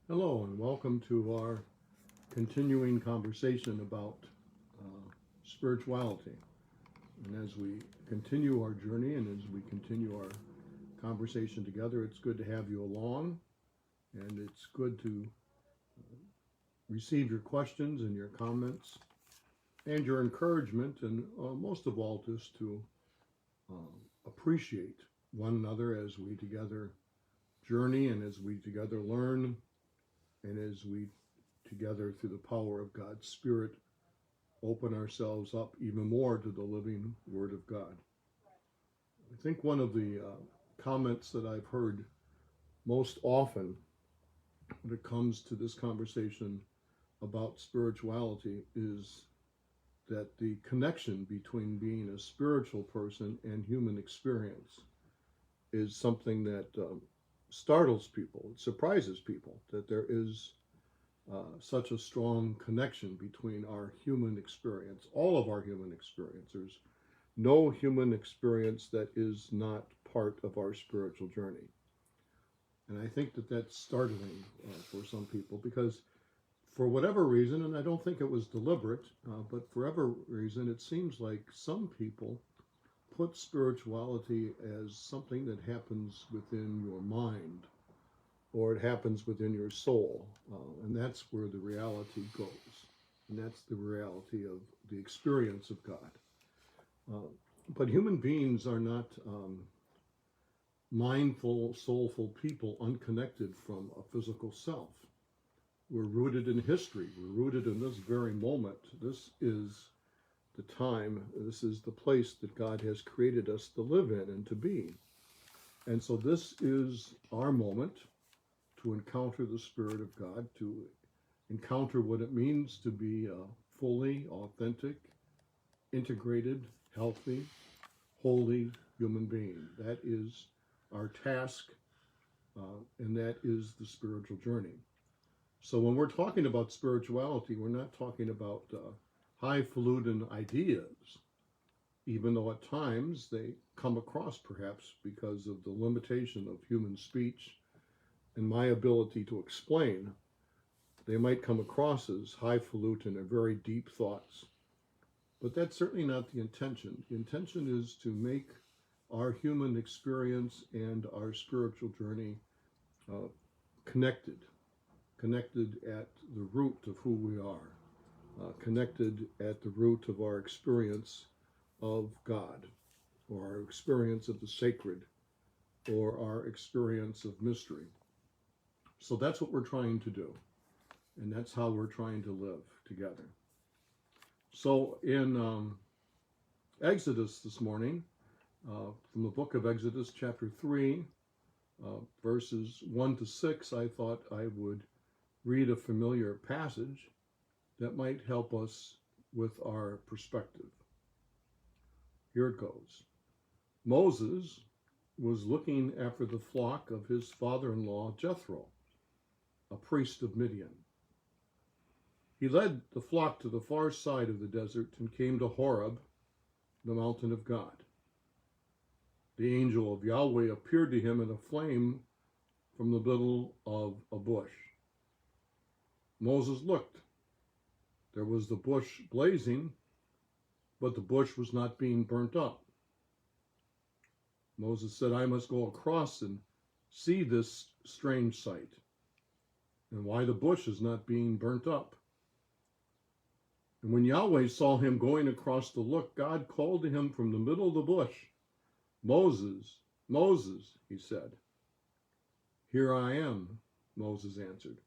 Hello, and welcome to our continuing conversation about spirituality. And as we continue our journey and as we continue our conversation together, it's good to have you along, and it's good to receive your questions and your comments and your encouragement, and most of all, just to appreciate one another as we together journey and as we together learn and as we together, through the power of God's Spirit, open ourselves up even more to the living Word of God. I think one of the comments that I've heard most often when it comes to this conversation about spirituality is that the connection between being a spiritual person and human experience is something that startles people, it surprises people, that there is such a strong connection between our human experience, all of our human experience. There's no human experience that is not part of our spiritual journey. And I think that that's startling for some people because for whatever reason, and I don't think it was deliberate, but for whatever reason, it seems like some people put spirituality as something that happens within your mind or it happens within your soul. And that's where the reality goes. And that's the reality of the experience of God. But human beings are not mindful, soulful people unconnected from a physical self. We're rooted in history. We're rooted in this very moment. This is the time, this is the place that God has created us to live in and to be. And so this is our moment to encounter the Spirit of God, to encounter what it means to be a fully authentic, integrated, healthy, holy human being. That is our task, and that is the spiritual journey. So when we're talking about spirituality, we're not talking about highfalutin ideas, even though at times they come across perhaps because of the limitation of human speech and my ability to explain, they might come across as highfalutin or very deep thoughts. But that's certainly not the intention. The intention is to make our human experience and our spiritual journey connected at the root of who we are, connected at the root of our experience of God, or our experience of the sacred, or our experience of mystery. So that's what we're trying to do, and that's how we're trying to live together. So in Exodus this morning, from the book of Exodus, chapter 3, verses 1 to 6, I thought I would read a familiar passage that might help us with our perspective. Here it goes. Moses was looking after the flock of his father-in-law Jethro, a priest of Midian. He led the flock to the far side of the desert and came to Horeb, the mountain of God. The angel of Yahweh appeared to him in a flame from the middle of a bush. Moses looked. There was the bush blazing, but the bush was not being burnt up. Moses said, I must go across and see this strange sight, and why the bush is not being burnt up. And when Yahweh saw him going across to look, God called to him from the middle of the bush, Moses, Moses, he said. Here I am, Moses answered.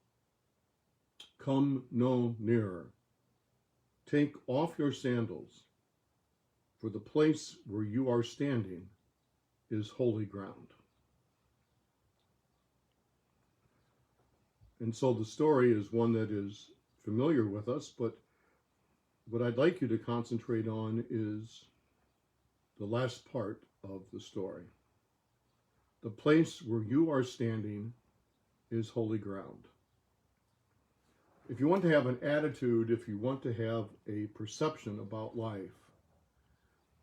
Come no nearer. Take off your sandals, for the place where you are standing is holy ground. And so the story is one that is familiar with us, but what I'd like you to concentrate on is the last part of the story. The place where you are standing is holy ground. If you want to have an attitude, if you want to have a perception about life,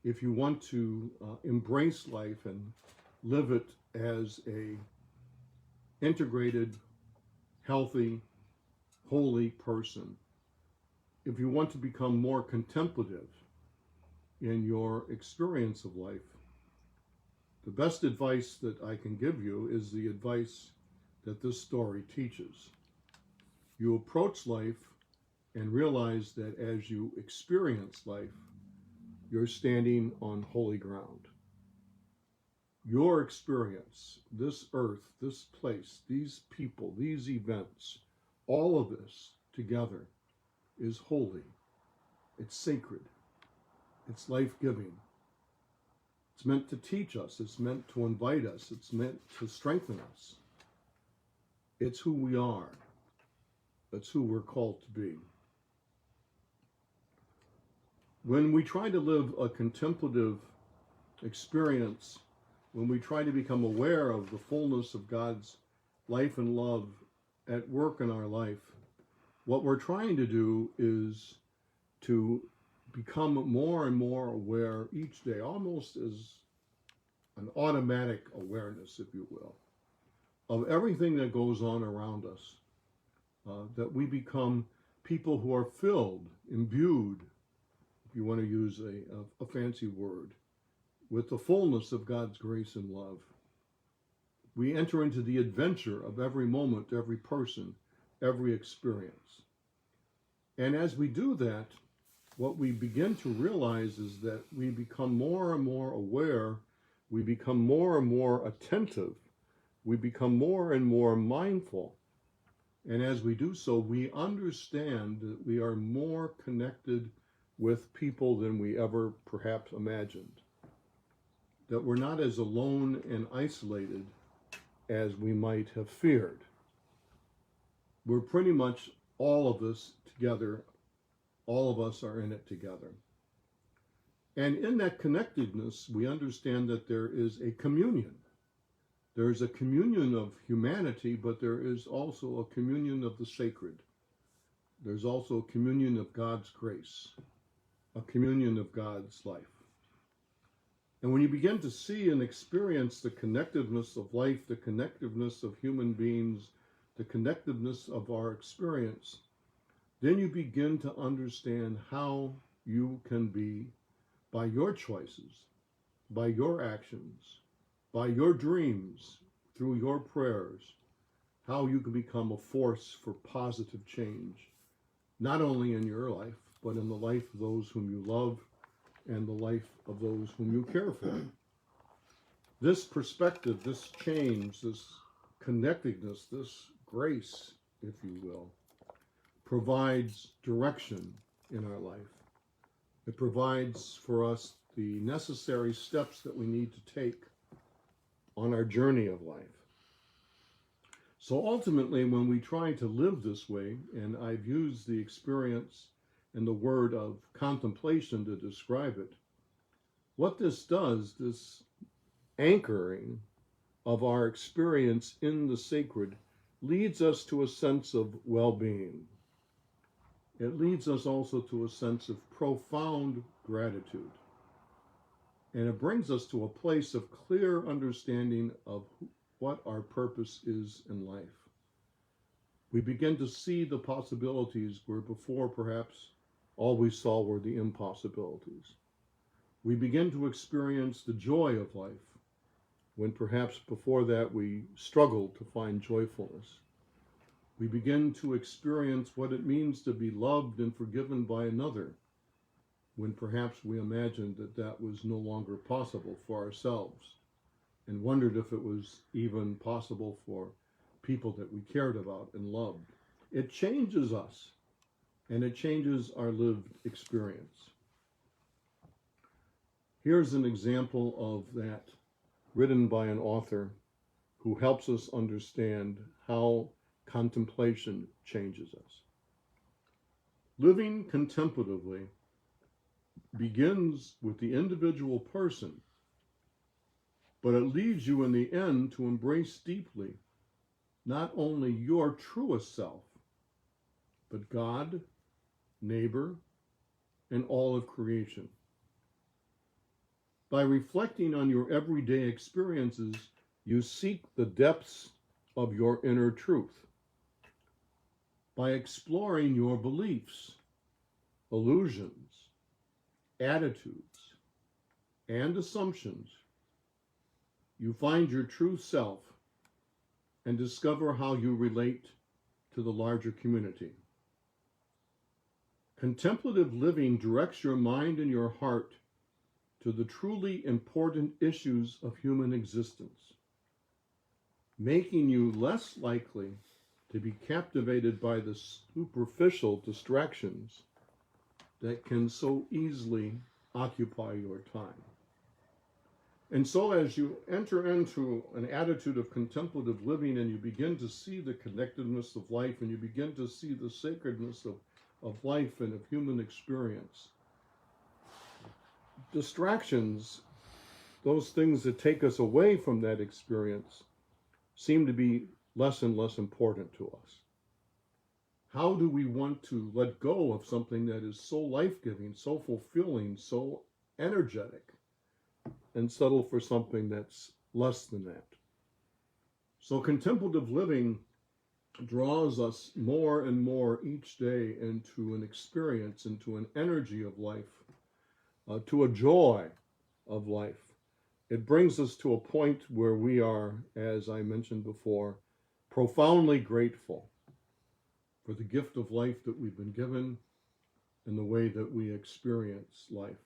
if you want to embrace life and live it as a integrated, healthy, holy person, if you want to become more contemplative in your experience of life, the best advice that I can give you is the advice that this story teaches. You approach life and realize that as you experience life, you're standing on holy ground. Your experience, this earth, this place, these people, these events, all of this together is holy. It's sacred. It's life-giving. It's meant to teach us. It's meant to invite us. It's meant to strengthen us. It's who we are. It's who we're called to be. When we try to live a contemplative experience, when we try to become aware of the fullness of God's life and love at work in our life, what we're trying to do is to become more and more aware each day, almost as an automatic awareness, if you will, of everything that goes on around us, that we become people who are filled, imbued, if you want to use a fancy word, with the fullness of God's grace and love. We enter into the adventure of every moment, every person, every experience. And as we do that, what we begin to realize is that we become more and more aware, we become more and more attentive, we become more and more mindful. And as we do so, we understand that we are more connected with people than we ever perhaps imagined. That we're not as alone and isolated as we might have feared. We're pretty much all of us together. All of us are in it together. And in that connectedness, we understand that there is a communion. There is a communion of humanity, but there is also a communion of the sacred. There's also a communion of God's grace, a communion of God's life. And when you begin to see and experience the connectiveness of life, the connectiveness of human beings, the connectiveness of our experience, then you begin to understand how you can be, by your choices, by your actions, by your dreams, through your prayers, how you can become a force for positive change, not only in your life, but in the life of those whom you love and the life of those whom you care for. This perspective, this change, this connectedness, this grace, if you will, provides direction in our life. It provides for us the necessary steps that we need to take on our journey of life. So ultimately, when we try to live this way, and I've used the experience and the word of contemplation to describe it, what this does, this anchoring of our experience in the sacred, leads us to a sense of well-being. It leads us also to a sense of profound gratitude. And it brings us to a place of clear understanding of what our purpose is in life. We begin to see the possibilities where before perhaps all we saw were the impossibilities. We begin to experience the joy of life when perhaps before that we struggled to find joyfulness. We begin to experience what it means to be loved and forgiven by another when perhaps we imagined that that was no longer possible for ourselves and wondered if it was even possible for people that we cared about and loved. It changes us, and it changes our lived experience. Here's an example of that written by an author who helps us understand how contemplation changes us. Living contemplatively begins with the individual person, but it leads you in the end to embrace deeply not only your truest self, but God, neighbor, and all of creation. By reflecting on your everyday experiences, you seek the depths of your inner truth. by exploring your beliefs, illusions, attitudes, and assumptions. You find your true self and discover how you relate to the larger community. Contemplative living directs your mind and your heart to the truly important issues of human existence, making you less likely to be captivated by the superficial distractions that can so easily occupy your time. And so as you enter into an attitude of contemplative living and you begin to see the connectedness of life and you begin to see the sacredness of life and of human experience, distractions, those things that take us away from that experience, seem to be less and less important to us. How do we want to let go of something that is so life-giving, so fulfilling, so energetic, and settle for something that's less than that? So contemplative living draws us more and more each day into an experience, into an energy of life, to a joy of life. It brings us to a point where we are, as I mentioned before, profoundly grateful for the gift of life that we've been given and the way that we experience life.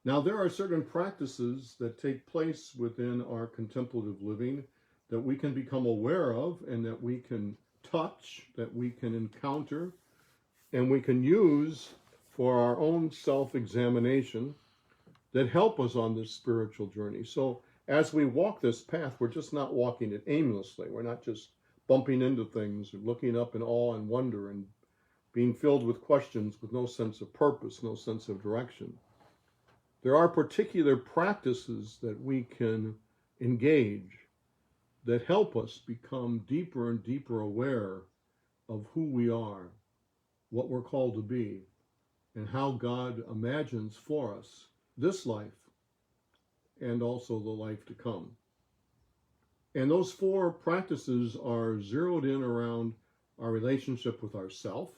Now, there are certain practices that take place within our contemplative living that we can become aware of and that we can touch, that we can encounter, and we can use for our own self-examination that help us on this spiritual journey. So as we walk this path, we're just not walking it aimlessly. We're not just bumping into things and looking up in awe and wonder and being filled with questions with no sense of purpose, no sense of direction. There are particular practices that we can engage that help us become deeper and deeper aware of who we are, what we're called to be, and how God imagines for us this life and also the life to come. And those four practices are zeroed in around our relationship with ourself,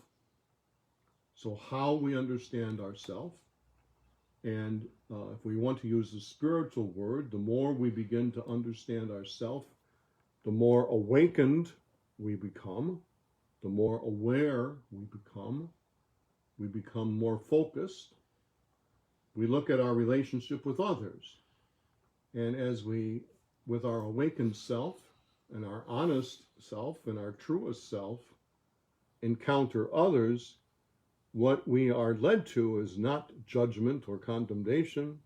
so how we understand ourself. And if we want to use the spiritual word, the more we begin to understand ourself, the more awakened we become, the more aware we become more focused. We look at our relationship with others. And as we, with our awakened self and our honest self and our truest self, encounter others, what we are led to is not judgment or condemnation.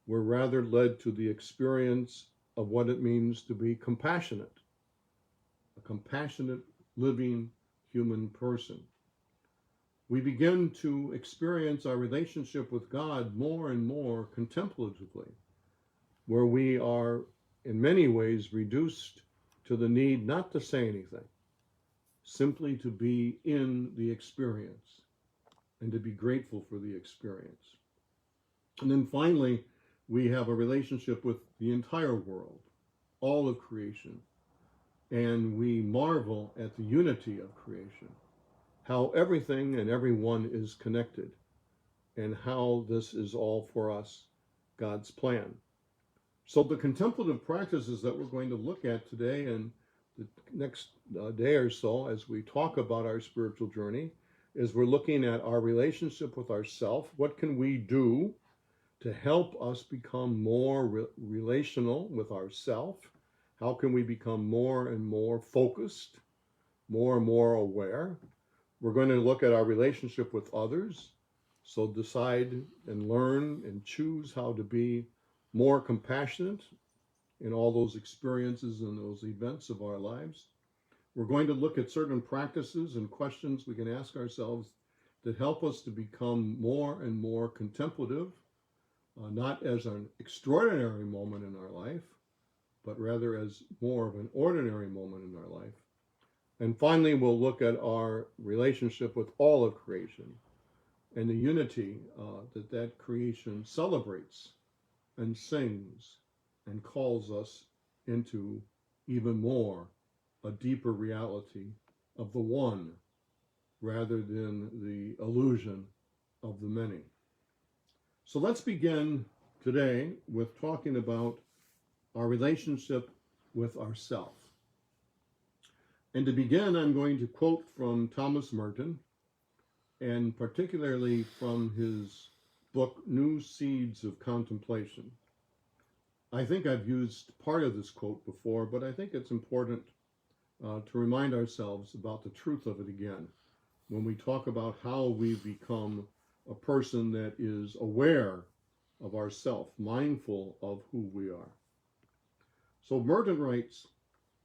We're rather led to the experience of what it means to be compassionate, a compassionate, living human person. We begin to experience our relationship with God more and more contemplatively, where we are in many ways reduced to the need not to say anything, simply to be in the experience and to be grateful for the experience. And then finally, we have a relationship with the entire world, all of creation, and we marvel at the unity of creation, how everything and everyone is connected, and how this is all for us God's plan. So the contemplative practices that we're going to look at today and the next day or so as we talk about our spiritual journey is we're looking at our relationship with ourself. What can we do to help us become more relational with ourself? How can we become more and more focused, more and more aware? We're going to look at our relationship with others. So decide and learn and choose how to be more compassionate in all those experiences and those events of our lives. We're going to look at certain practices and questions we can ask ourselves that help us to become more and more contemplative, not as an extraordinary moment in our life, but rather as more of an ordinary moment in our life. And finally, we'll look at our relationship with all of creation and the unity that creation celebrates and sings and calls us into even more a deeper reality of the one rather than the illusion of the many. So let's begin today with talking about our relationship with ourself. And to begin, I'm going to quote from Thomas Merton, and particularly from his book, New Seeds of Contemplation. I think I've used part of this quote before, but I think it's important to remind ourselves about the truth of it again when we talk about how we become a person that is aware of ourself, mindful of who we are. So Merton writes,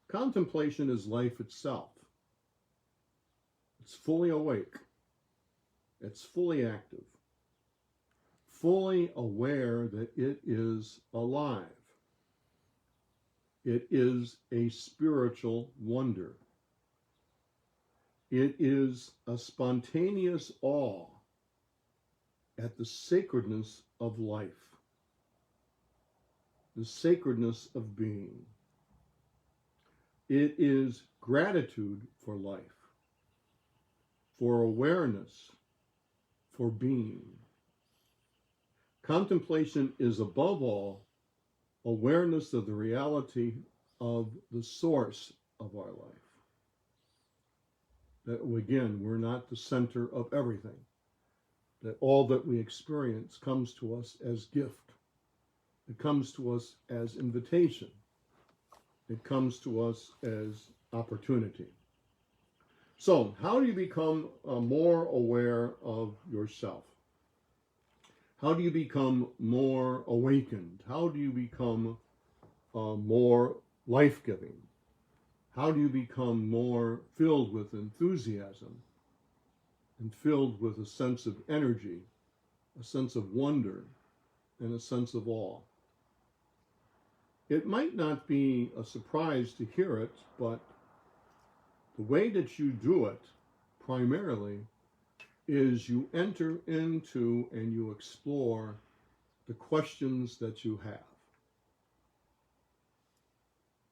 contemplation is life itself. It's fully awake. It's fully active. Fully aware that it is alive. It is a spiritual wonder. It is a spontaneous awe at the sacredness of life, the sacredness of being. It is gratitude for life, for awareness, for being. Contemplation is above all awareness of the reality of the source of our life. That again, we're not the center of everything. That all that we experience comes to us as gift. It comes to us as invitation. It comes to us as opportunity. So, how do you become more aware of yourself? How do you become more awakened? How do you become more life-giving? How do you become more filled with enthusiasm and filled with a sense of energy, a sense of wonder, and a sense of awe? It might not be a surprise to hear it, but the way that you do it primarily is you enter into and you explore the questions that you have.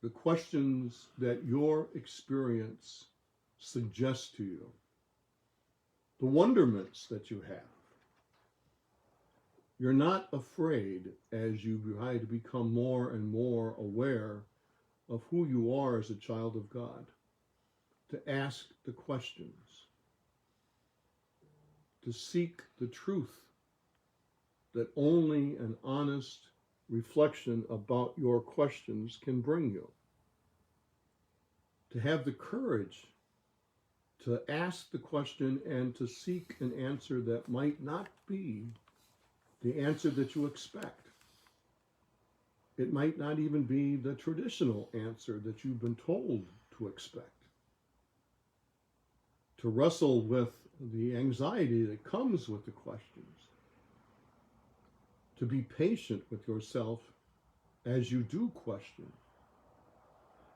The questions that your experience suggests to you. The wonderments that you have. You're not afraid as you try to become more and more aware of who you are as a child of God, to ask the questions, to seek the truth that only an honest reflection about your questions can bring you. To have the courage to ask the question and to seek an answer that might not be the answer that you expect. It might not even be the traditional answer that you've been told to expect. To wrestle with the anxiety that comes with the questions. To be patient with yourself as you do question.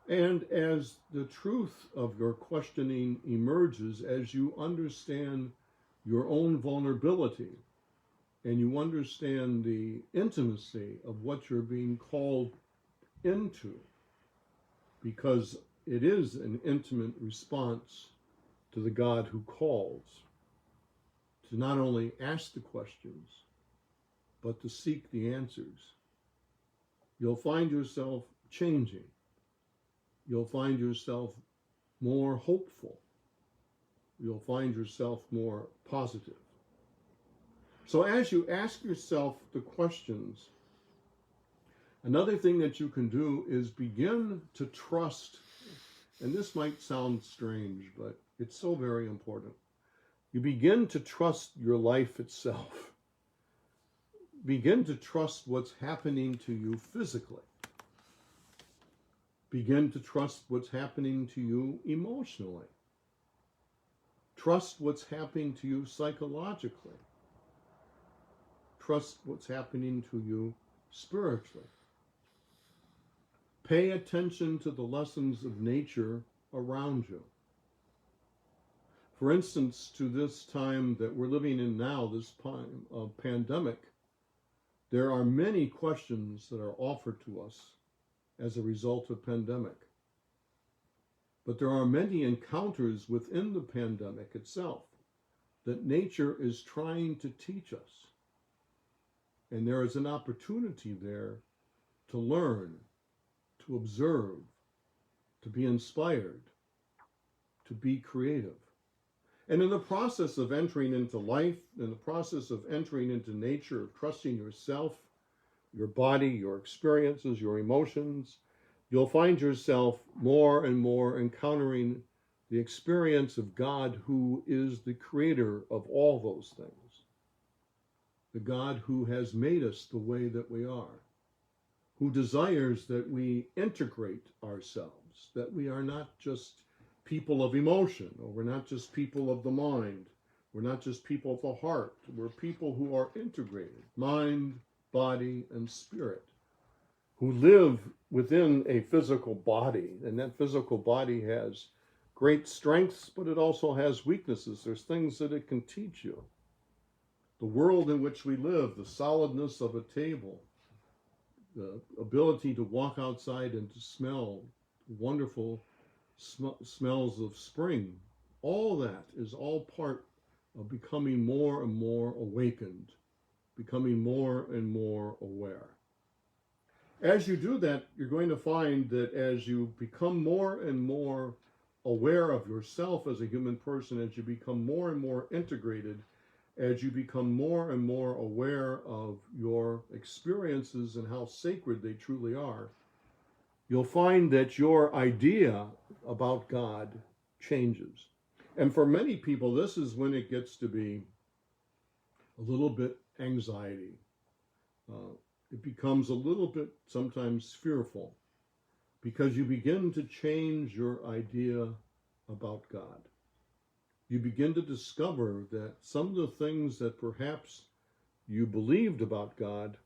And as the truth of your questioning emerges, as you understand your own vulnerability, and you understand the intimacy of what you're being called into, because it is an intimate response to the God who calls, to not only ask the questions, but to seek the answers. You'll find yourself changing. You'll find yourself more hopeful. You'll find yourself more positive. So as you ask yourself the questions, another thing that you can do is begin to trust, and this might sound strange, but it's so very important. You begin to trust your life itself. Begin to trust what's happening to you physically. Begin to trust what's happening to you emotionally. Trust what's happening to you psychologically. Trust what's happening to you spiritually. Pay attention to the lessons of nature around you. For instance, to this time that we're living in now, this time of pandemic, there are many questions that are offered to us as a result of pandemic. But there are many encounters within the pandemic itself that nature is trying to teach us. And there is an opportunity there to learn, to observe, to be inspired, to be creative. And in the process of entering into life, in the process of entering into nature, of trusting yourself, your body, your experiences, your emotions, you'll find yourself more and more encountering the experience of God, who is the creator of all those things. The God who has made us the way that we are, who desires that we integrate ourselves, that we are not just people of emotion, or we're not just people of the mind, we're not just people of the heart, we're people who are integrated, mind, body, and spirit, who live within a physical body, and that physical body has great strengths, but it also has weaknesses. There's things that it can teach you. The world in which we live, the solidness of a table, the ability to walk outside and to smell wonderful smells of spring, all that is all part of becoming more and more awakened, becoming more and more aware. As you do that, you're going to find that as you become more and more aware of yourself as a human person, as you become more and more integrated, as you become more and more aware of your experiences and how sacred they truly are, you'll find that your idea about God changes. And for many people, this is when it gets to be a little bit anxiety. It becomes a little bit sometimes fearful, because you begin to change your idea about God. You begin to discover that some of the things that perhaps you believed about God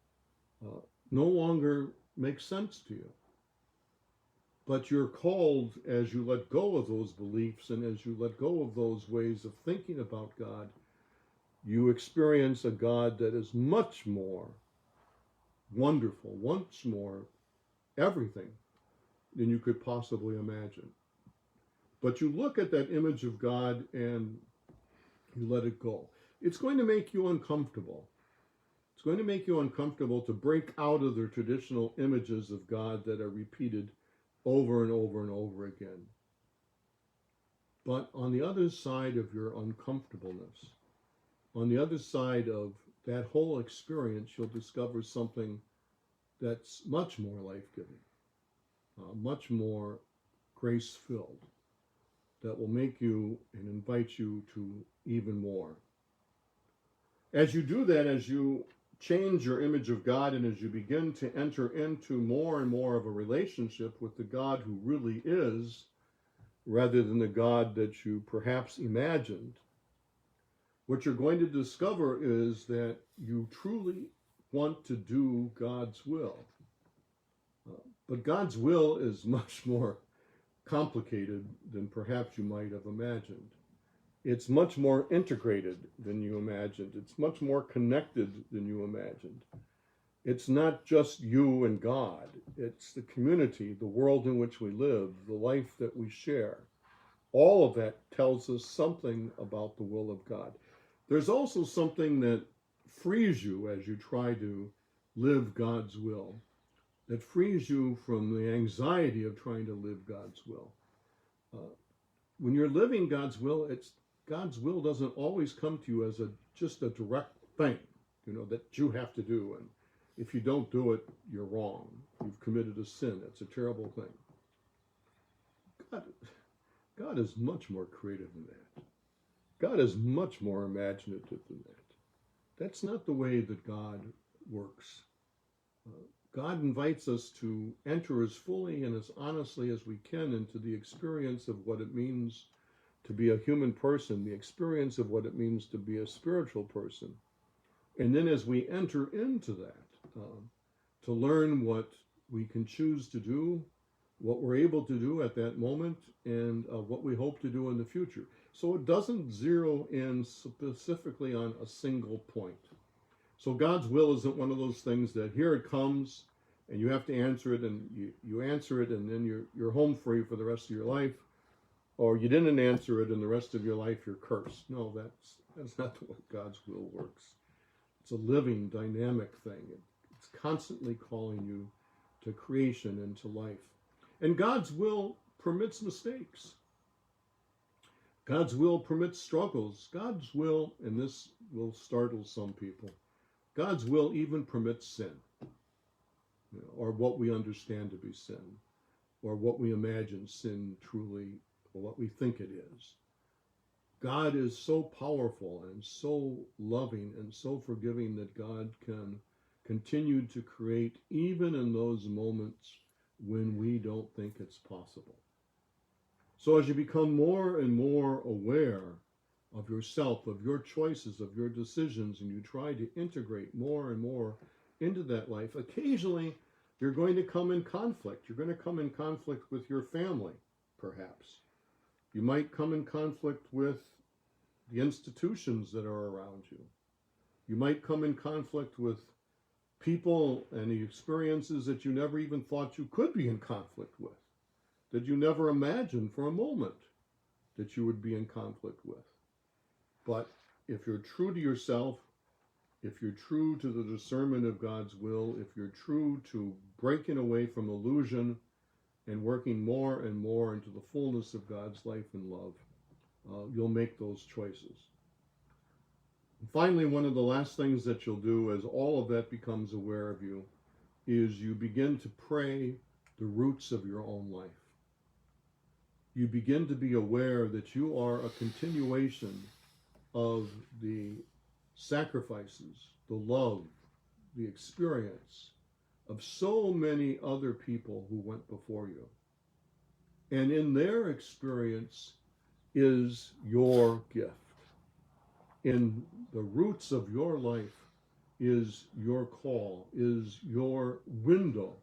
no longer make sense to you. But you're called, as you let go of those beliefs and as you let go of those ways of thinking about God, you experience a God that is much more wonderful, much more everything than you could possibly imagine. But you look at that image of God and you let it go. It's going to make you uncomfortable. It's going to make you uncomfortable to break out of the traditional images of God that are repeated over and over and over again. But on the other side of your uncomfortableness, on the other side of that whole experience, you'll discover something that's much more life-giving, much more grace-filled, that will make you and invite you to even more. As you do that, as you change your image of God, and as you begin to enter into more and more of a relationship with the God who really is, rather than the God that you perhaps imagined, what you're going to discover is that you truly want to do God's will. But God's will is much more complicated than perhaps you might have imagined. It's much more integrated than you imagined. It's much more connected than you imagined. It's not just you and God. It's the community, the world in which we live, the life that we share. All of that tells us something about the will of God. There's also something that frees you as you try to live God's will, that frees you from the anxiety of trying to live God's will. When you're living God's will, God's will doesn't always come to you as just a direct thing, that you have to do. And if you don't do it, you're wrong. You've committed a sin. It's a terrible thing. God is much more creative than that. God is much more imaginative than that. That's not the way that God works. God invites us to enter as fully and as honestly as we can into the experience of what it means to be a human person, the experience of what it means to be a spiritual person. And then as we enter into that, to learn what we can choose to do, what we're able to do at that moment, and what we hope to do in the future. So it doesn't zero in specifically on a single point. So God's will isn't one of those things that here it comes and you have to answer it, and you answer it, and then you're home free for the rest of your life. or you didn't answer it and the rest of your life you're cursed. No, that's not the way God's will works. It's a living, dynamic thing. It's constantly calling you to creation and to life. And God's will permits mistakes. God's will permits struggles. God's will, and this will startle some people, God's will even permits sin, or what we understand to be sin, or what we imagine sin truly, or what we think it is. God is so powerful and so loving and so forgiving that God can continue to create even in those moments when we don't think it's possible. So as you become more and more aware of yourself, of your choices, of your decisions, and you try to integrate more and more into that life, occasionally you're going to come in conflict. You're going to come in conflict with your family, perhaps. You might come in conflict with the institutions that are around you. You might come in conflict with people and the experiences that you never even thought you could be in conflict with, that you never imagined for a moment that you would be in conflict with. But if you're true to yourself, if you're true to the discernment of God's will, if you're true to breaking away from illusion and working more and more into the fullness of God's life and love, you'll make those choices. And finally, one of the last things that you'll do as all of that becomes aware of you is you begin to pray the roots of your own life. You begin to be aware that you are a continuation of the sacrifices, the love, the experience of so many other people who went before you. And in their experience is your gift. In the roots of your life is your call, is your window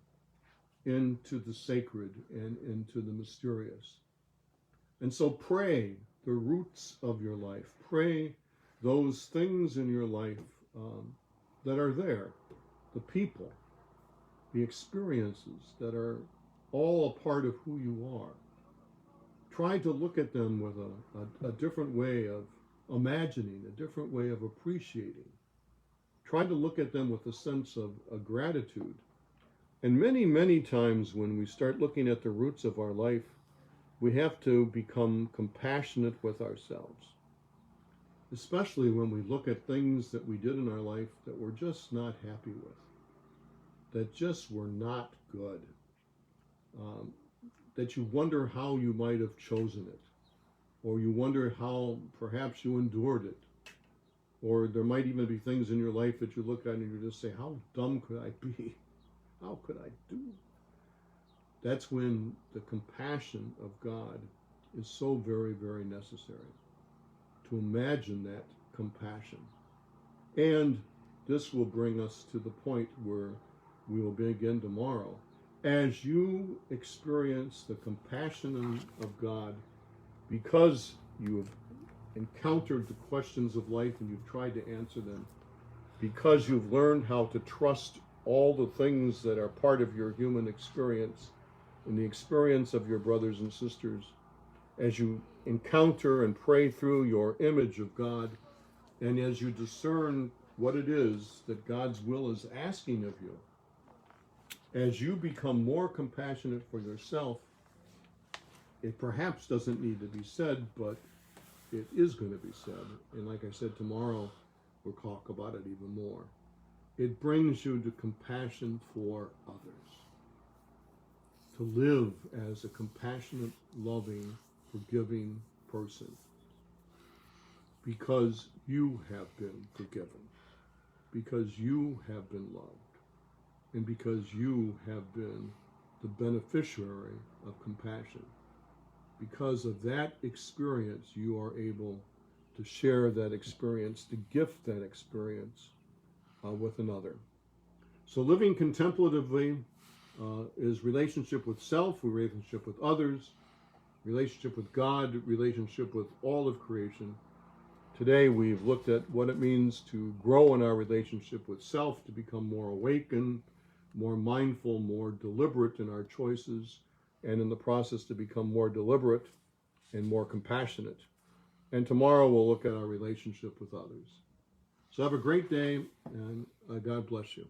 into the sacred and into the mysterious. And so pray the roots of your life. Pray those things in your life that are there, the people, the experiences that are all a part of who you are. Try to look at them with a different way of imagining, a different way of appreciating. Try to look at them with a sense of gratitude. And many, many times when we start looking at the roots of our life, we have to become compassionate with ourselves, especially when we look at things that we did in our life that we're just not happy with, that just were not good, that you wonder how you might have chosen it, or you wonder how perhaps you endured it, or there might even be things in your life that you look at and you just say, how dumb could I be? How could I do? That's when the compassion of God is so very, very necessary, to imagine that compassion. And this will bring us to the point where we will begin tomorrow. As you experience the compassion of God, because you have encountered the questions of life and you've tried to answer them, because you've learned how to trust all the things that are part of your human experience and the experience of your brothers and sisters, as you encounter and pray through your image of God, and as you discern what it is that God's will is asking of you, as you become more compassionate for yourself, it perhaps doesn't need to be said, but it is going to be said. And like I said, tomorrow we'll talk about it even more. It brings you to compassion for others, to live as a compassionate, loving, forgiving person, because you have been forgiven, because you have been loved, and because you have been the beneficiary of compassion. Because of that experience, you are able to share that experience, to gift that experience with another. So living contemplatively is relationship with self, relationship with others, relationship with God, relationship with all of creation. Today we've looked at what it means to grow in our relationship with self, to become more awakened, more mindful, more deliberate in our choices, and in the process to become more deliberate and more compassionate. And tomorrow we'll look at our relationship with others. So have a great day, and God bless you.